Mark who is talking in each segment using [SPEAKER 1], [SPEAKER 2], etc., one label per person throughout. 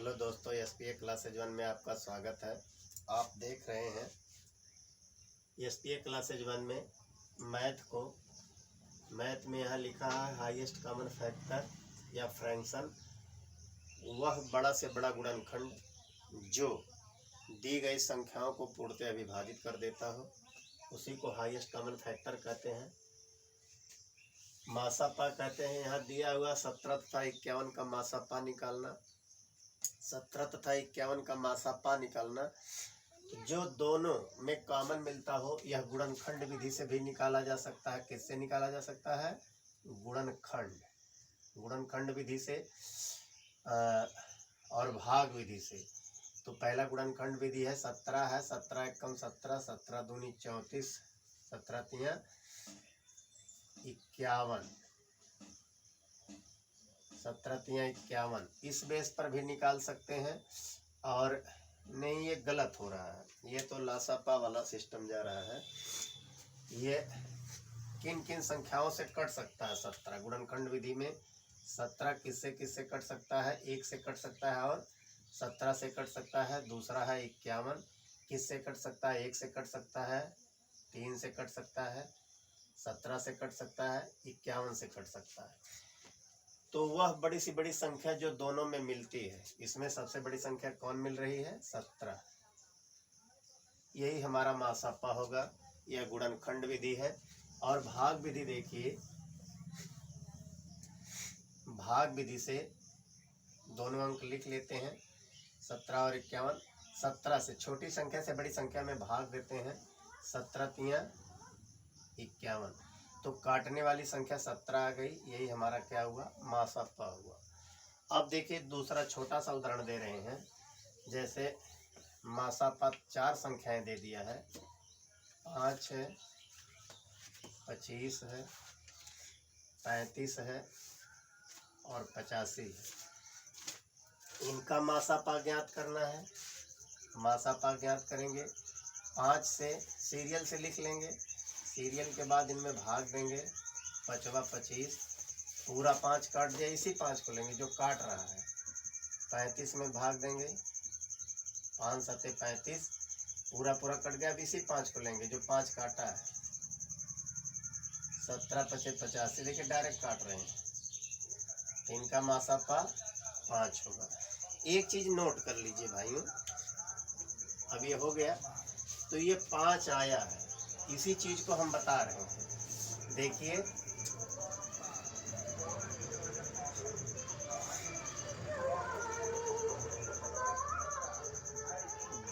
[SPEAKER 1] Hello दोस्तों, SPA classes 1 में आपका स्वागत है। आप देख रहे हैं एसपीए क्लासेज 1 में मैथ में यहाँ लिखा है हाईएस्ट कॉमन फैक्टर या फ्रैक्शन, वह बड़ा से बड़ा गुणनखंड जो दी गई संख्याओं को पूर्णतः विभाजित कर देता हो, उसी को हाईएस्ट कॉमन फैक्टर कहते हैं। मासापा कहते हैं। यहाँ दिया हुआ 17 तथा 51 का मासापा निकालना। 17 तथा 51 का मासापा निकालना, जो दोनों में कॉमन मिलता हो, यह गुणनखंड विधि से भी निकाला जा सकता है। किससे निकाला जा सकता है? गुणनखंड विधि से और भाग विधि से। तो पहला गुणनखंड विधि है 17 है। 17 एकम 17, 17 दूनी 34, 17 तिया 51, 17 तिया 51। इस बेस पर भी निकाल सकते हैं। और नहीं, ये गलत हो रहा है, ये तो लासापा वाला सिस्टम जा रहा है। ये किन किन संख्याओं से कट सकता है? 17 गुणनखंड विधि में 17 किससे किससे कट सकता है? 1 से कट सकता है और 17 से कट सकता है। दूसरा है 51, किससे कट सकता है? 1 से कट सकता है, 3 से कट सकता है, 17 से कट सकता है, 51 से कट सकता है। तो वह बड़ी सी बड़ी संख्या जो दोनों में मिलती है, इसमें सबसे बड़ी संख्या कौन मिल रही है? 17। यही हमारा मासापा होगा। यह गुणनखंड विधि है। और भाग विधि देखिए, भाग विधि से दोनों अंक लिख लेते हैं, 17 और 51। 17 से छोटी संख्या से बड़ी संख्या में भाग देते हैं, 17 तिया 51। तो काटने वाली संख्या 17 आ गई। यही हमारा क्या हुआ? मासापा हुआ। अब देखिए, दूसरा छोटा सा उदाहरण दे रहे हैं। जैसे मासापा 4 संख्याएं दे दिया है, 5 है, 25 है, 35 है और 85 है। इनका मासापा ज्ञात करना है। मासापा ज्ञात करेंगे। 5 से सीरियल से लिख लेंगे, सीरियल के बाद इनमें भाग देंगे। 5वां 25, पूरा 5 काट दिया, इसी 5 को लेंगे जो काट रहा है। 35 में भाग देंगे, 5 सते 35, पूरा पूरा कट गया। अब इसी 5 को लेंगे जो 5 काटा है। 17 पचे 85, देखिए डायरेक्ट काट रहे हैं। तो इनका मासापा 5 होगा। एक चीज नोट कर लीजिए भाइयों, अब ये हो गया तो ये 5 आया है, इसी चीज को हम बता रहे हैं। देखिए,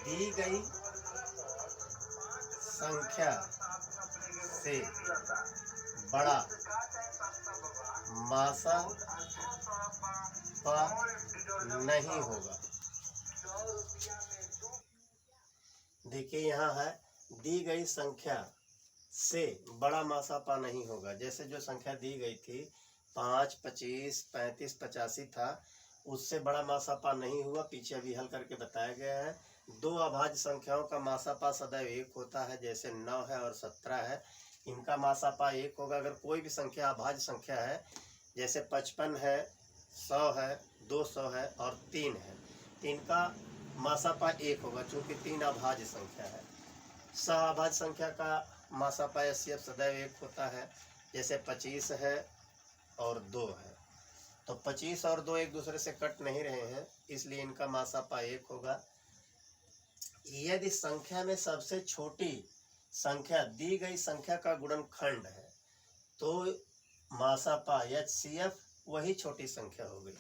[SPEAKER 1] दी गई संख्या से बड़ा मासापा नहीं होगा। देखिए, यहाँ है दी गई संख्या से बड़ा मासापा नहीं होगा। जैसे जो संख्या दी गई थी 5, 25, 35, 85 था, उससे बड़ा मासापा नहीं हुआ। पीछे अभी हल करके बताया गया है। 2 अभाज्य संख्याओं का मासापा सदैव 1 होता है। जैसे 9 है और 17 है, इनका मासापा 1 होगा। अगर कोई भी संख्या अभाज्य संख्या है, जैसे 55 है, 100 है, 200 है और 3 है, तो इनका मासापा 1 होगा, चूँकि 3 अभाज्य संख्या है। सह संख्या का मासापा एचसीएफ सदैव 1 होता है। जैसे 25 है और 2 है, तो 25 और 2 एक दूसरे से कट नहीं रहे हैं, इसलिए इनका मासापा 1 होगा। यदि संख्या में सबसे छोटी संख्या दी गई संख्या का गुणनखंड है, तो मासापा एचसीएफ वही छोटी संख्या हो गई।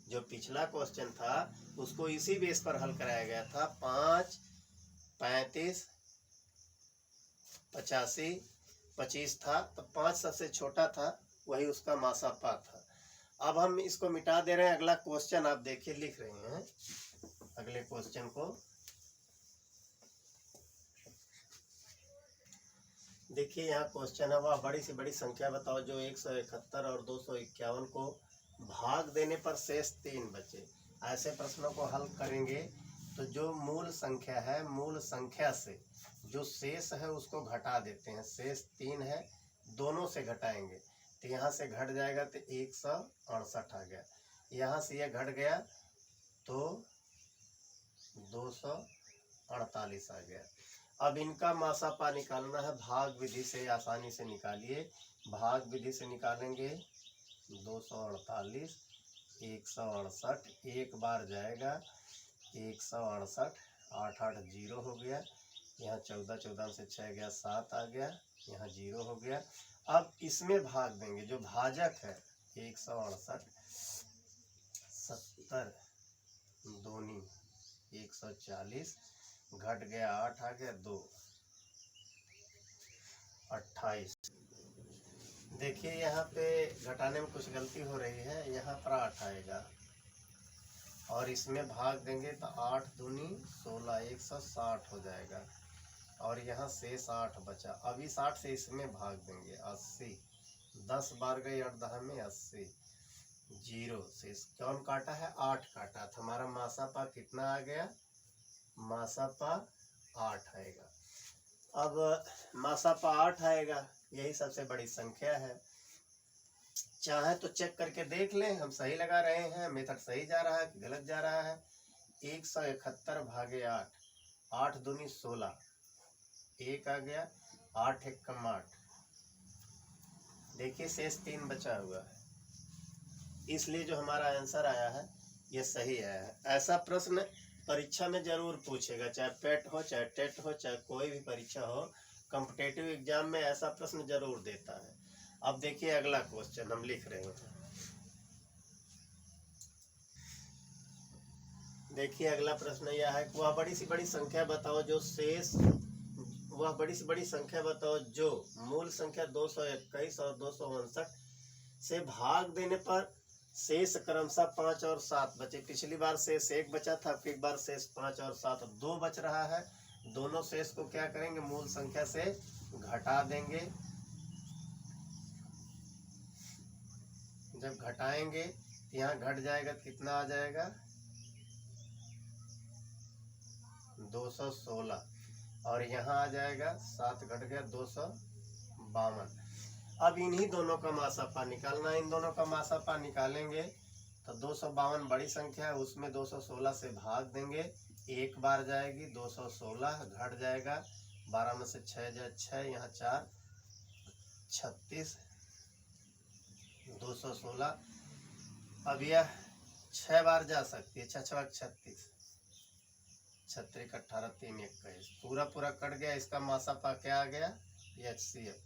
[SPEAKER 1] जो पिछला क्वेश्चन था उसको इसी बेस पर हल कराया गया था। 5, 35, 85, 25 था, तो 5 सबसे छोटा था, वही उसका मासापा था। अब हम इसको मिटा दे रहे हैं। अगला क्वेश्चन आप देखिए, लिख रहे हैं अगले क्वेश्चन को। देखिए, यहाँ क्वेश्चन है, वह बड़ी से बड़ी संख्या बताओ जो 171 और 251 को भाग देने पर शेष 3 बचे। ऐसे प्रश्नों को हल करेंगे तो जो मूल संख्या है, मूल संख्या से जो शेष है उसको घटा देते हैं। शेष 3 है, दोनों से घटाएंगे तो यहाँ से घट जाएगा तो 168 आ गया। यहाँ से यह घट गया तो 248 आ गया। अब इनका मासापा निकालना है, भाग विधि से आसानी से निकालिए। भाग विधि से निकालेंगे 248, 168, एक बार जाएगा 168, 8 8 जीरो हो गया, यहाँ 14 14 से 6 गया 7 आ गया, यहाँ जीरो हो गया। अब इसमें भाग देंगे, जो भाजक है 168, 70 दूनी 140, घट गया 8 आ गया 2, 28। देखिए यहाँ पे घटाने में कुछ गलती हो रही है, यहाँ पर 8 आएगा और इसमें भाग देंगे तो 8 दूनी 16, 160 हो जाएगा और यहाँ शेष 8 बचा। अब इस 8 से इसमें भाग देंगे 80, 10 बार गई 8 में 80, जीरो। शेष कौन काटा है? 8 काटा। तो हमारा मासापा कितना आ गया? मासापा 8 आएगा। अब मासापा 8 आएगा, यही सबसे बड़ी संख्या है। चाहे तो चेक करके देख लें हम सही लगा रहे हैं, मेथड सही जा रहा है कि गलत जा रहा है। 171 भागे 8, 8 दूनी 16, 1 आ गया, 8 एकम 8। देखिए शेष 3 बचा हुआ है, इसलिए जो हमारा आंसर आया है ये सही आया है। ऐसा प्रश्न परीक्षा में जरूर पूछेगा, चाहे पेट हो, चाहे टेट हो, चाहे कोई भी परीक्षा हो, कॉम्पिटिटिव एग्जाम में ऐसा प्रश्न जरूर देता है। अब देखिए अगला क्वेश्चन हम लिख रहे हैं। देखिए अगला प्रश्न यह है कि वह बड़ी सी बड़ी संख्या बताओ जो मूल संख्या 221 और 259 से भाग देने पर शेष क्रमशः 5 और 7 बचे। पिछली बार शेष 1 बचा था, फिर बार शेष 5 और 7 2 बच रहा है। दोनों शेष को क्या करेंगे? मूल संख्या से घटा देंगे। जब घटाएंगे तो यहाँ घट जाएगा तो कितना आ जाएगा? 216 और यहाँ आ जाएगा 7 घट गया 252। अब इन्हीं दोनों का मासापा निकालना है। इन दोनों का मासापा निकालेंगे तो 252 बड़ी संख्या है, उसमें 216 से भाग देंगे, एक बार जाएगी 216, घट जाएगा 12 में से 6 जाए 6, यहाँ 4 36, 216। अब यह 6 बार जा सकती है, 6 6 36, 36 18 3 21, पूरा पूरा कट गया। इसका मासापा क्या आ गया? HCF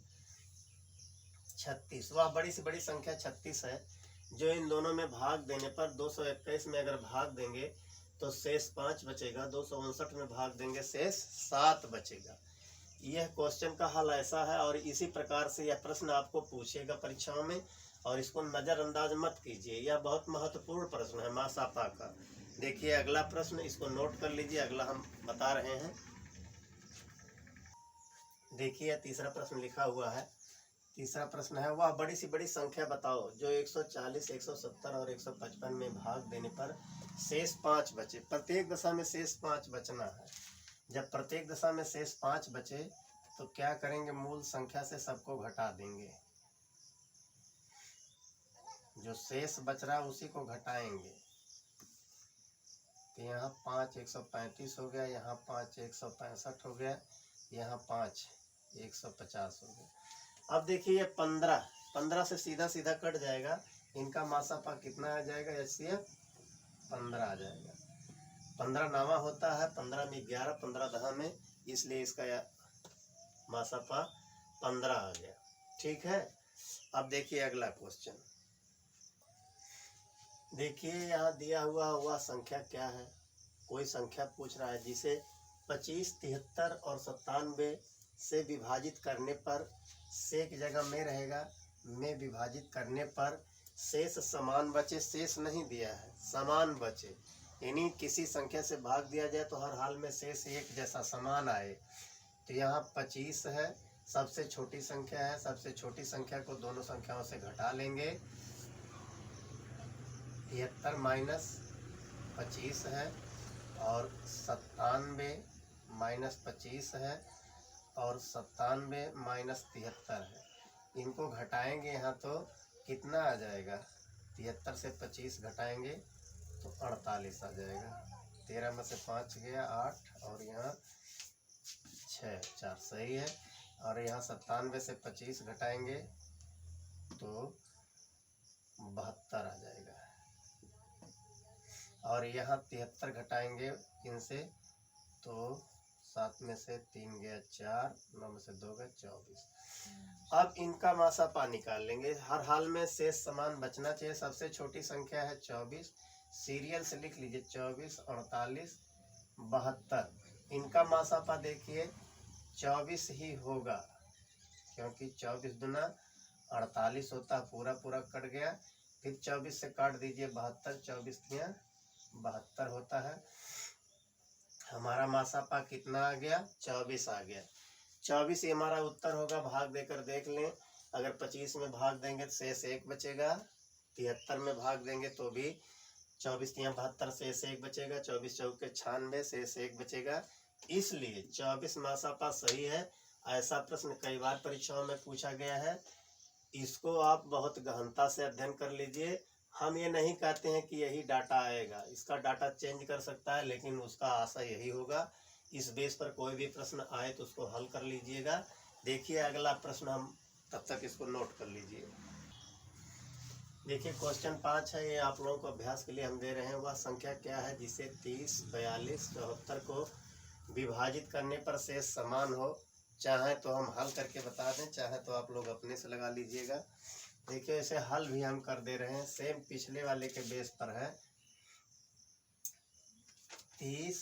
[SPEAKER 1] 36। वह बड़ी से बड़ी संख्या 36 है जो इन दोनों में भाग देने पर 221 में अगर भाग देंगे तो शेष 5 बचेगा, 259 में भाग देंगे शेष 7 बचेगा। यह क्वेश्चन का हल ऐसा है और इसी प्रकार से यह प्रश्न आपको पूछेगा परीक्षाओं में, और इसको नज़रअंदाज मत कीजिए, यह बहुत महत्वपूर्ण प्रश्न है मासापा का। देखिए अगला प्रश्न, इसको नोट कर लीजिए, अगला हम बता रहे हैं। देखिए तीसरा प्रश्न लिखा हुआ है। तीसरा प्रश्न है, वह बड़ी सी बड़ी संख्या बताओ जो 140, 170 और 155 में भाग देने पर शेष 5 बचे। प्रत्येक दशा में शेष 5 बचना है। जब प्रत्येक दशा में शेष 5 बचे तो क्या करेंगे? मूल संख्या से सबको घटा देंगे, जो शेष बच रहा है उसी को घटाएंगे। तो यहाँ 5 135 हो गया, यहाँ 5 165 हो गया, यहाँ 5 150 हो गया। अब देखिए ये 15 से सीधा सीधा कट जाएगा, इनका मासापा कितना आ जाएगा? HCF 15 आ जाएगा। 15 नावा होता है, 15 में 11, 15 दहा में, इसलिए इसका मासापा 15 आ गया। ठीक है। अब देखिए अगला क्वेश्चन। देखिए यहाँ दिया हुआ वह संख्या क्या है? कोई संख्या पूछ रहा है जिसे 25, 73 और 97 से विभाजित करने पर से की जगह में रहेगा, में विभाजित करने पर शेष समान बचे। शेष नहीं दिया है, समान बचे, यानी किसी संख्या से भाग दिया जाए तो हर हाल में शेष एक जैसा समान आए। तो यहाँ 25 है, सबसे छोटी संख्या है, सबसे छोटी संख्या को दोनों संख्याओं से घटा लेंगे। 73 माइनस 25 है और 97 माइनस 25 है और 97 माइनस 73 है। इनको घटाएंगे यहाँ तो कितना आ जाएगा? 73 से 25 घटाएंगे तो 48 आ जाएगा। 13 में से 5 गया 8 और यहाँ 6, 4 सही है। और यहाँ 97 से 25 घटाएंगे तो 72 आ जाएगा। और यहाँ 73 घटाएंगे इनसे तो 7 में से 3 गया 4, 9 में से 2 गया 24। अब इनका मासापा निकाल लेंगे। हर हाल में शेष समान बचना चाहिए। सबसे छोटी संख्या है 24, सीरियल से लिख लीजिए 24, 48, 72। इनका मासापा देखिए 24 ही होगा, क्योंकि 24 दूना 48 होता है, पूरा पूरा कट गया। फिर 24 से काट दीजिए 72, 24 तियां 72 होता है। हमारा मासापा कितना आ गया? 24 आ गया। 24 ही हमारा उत्तर होगा। भाग देकर देख लें। अगर 25 में भाग देंगे तो शेष 1 बचेगा। 73 में भाग देंगे तो भी 24 तियां 72, शेष 1 बचेगा। 24 चौके 96, शेष 1 बचेगा। इसलिए 24 मासापा सही है। ऐसा प्रश्न कई बार परीक्षाओं में पूछा गया है। इसको आप बहुत गहनता से अध्ययन कर लीजिए। हम ये नहीं कहते हैं कि यही डाटा आएगा, इसका डाटा चेंज कर सकता है, लेकिन उसका आशा यही होगा। इस बेस पर कोई भी प्रश्न आए तो उसको हल कर लीजिएगा। देखिए अगला प्रश्न, हम तब तक इसको नोट कर लीजिए। देखिए क्वेश्चन 5 है, ये आप लोगों को अभ्यास के लिए हम दे रहे हैं। वह संख्या क्या है जिसे 30, 42, 74 को विभाजित करने पर शेष समान हो? चाहे तो हम हल करके बता दें, चाहे तो आप लोग अपने से लगा लीजिएगा। देखिए इसे हल भी हम कर दे रहे हैं, सेम पिछले वाले के बेस पर है। 30,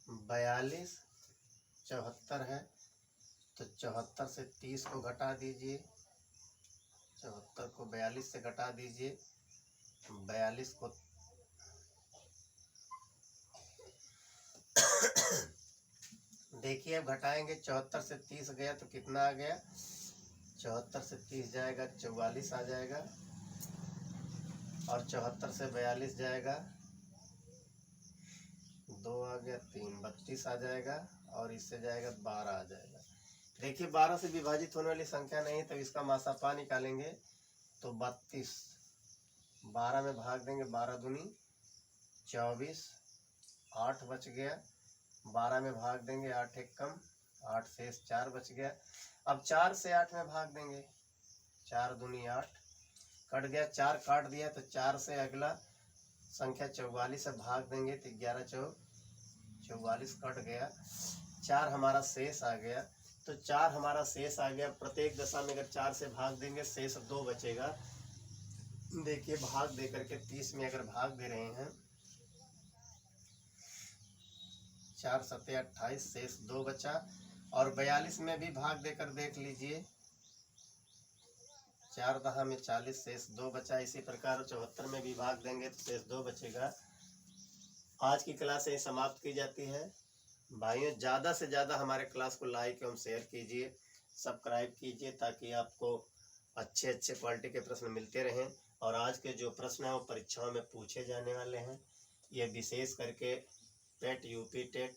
[SPEAKER 1] 42, 74 है, तो 74 से 30 को घटा दीजिए, 74 को 42 से घटा दीजिए, 42 को देखिए अब घटाएंगे। 74 से 30 गया तो कितना आ गया? 74 से 30 जाएगा 44 आ जाएगा। और 74 से 42 जाएगा 2 आ गया, 3 32 आ जाएगा। और इससे जाएगा 12 आ जाएगा। देखिए 12 से विभाजित होने वाली संख्या नहीं है, तो इसका मासापा निकालेंगे तो 32। 12 में भाग देंगे, 12 दूनी 24, 8 बच गया। 12 में भाग देंगे, 8 एक कम, 8 शेष 4 बच गया। अब 4 से 8 में भाग देंगे, 4 दूनी 8 कट गया, 4 काट दिया तो 4 से अगला संख्या 44 से भाग देंगे तो 11 चौक 44 कट गया। 4 हमारा शेष आ गया। तो 4 हमारा शेष आ गया। प्रत्येक दशा में अगर 4 से भाग देंगे शेष 2 बचेगा। देखिए भाग दे करके 30 में अगर भाग दे रहे हैं, 4 सत्ते 28, शेष 2 बचा। और 42 में भी भाग देकर देख लीजिए, 4 दहा में 40, शेष 2 बचा। इसी प्रकार 74 में भी भाग देंगे तो शेष 2 बचेगा। आज की क्लास यही समाप्त की जाती है। भाइयों ज़्यादा से ज़्यादा हमारे क्लास को लाइक एवं शेयर कीजिए, सब्सक्राइब कीजिए, ताकि आपको अच्छे अच्छे क्वालिटी के प्रश्न मिलते रहें। और आज के जो प्रश्न हैं वो परीक्षाओं में पूछे जाने वाले हैं। ये विशेष करके टेट, यूपी टेट,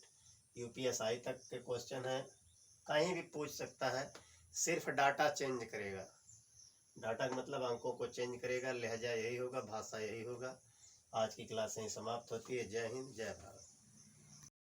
[SPEAKER 1] यूपीएसआई तक के क्वेश्चन हैं। कहीं भी पूछ सकता है, सिर्फ डाटा चेंज करेगा। डाटा का मतलब अंकों को चेंज करेगा, लहजा यही होगा, भाषा यही होगा। आज की क्लास यहीं समाप्त होती है। जय हिंद, जय भारत।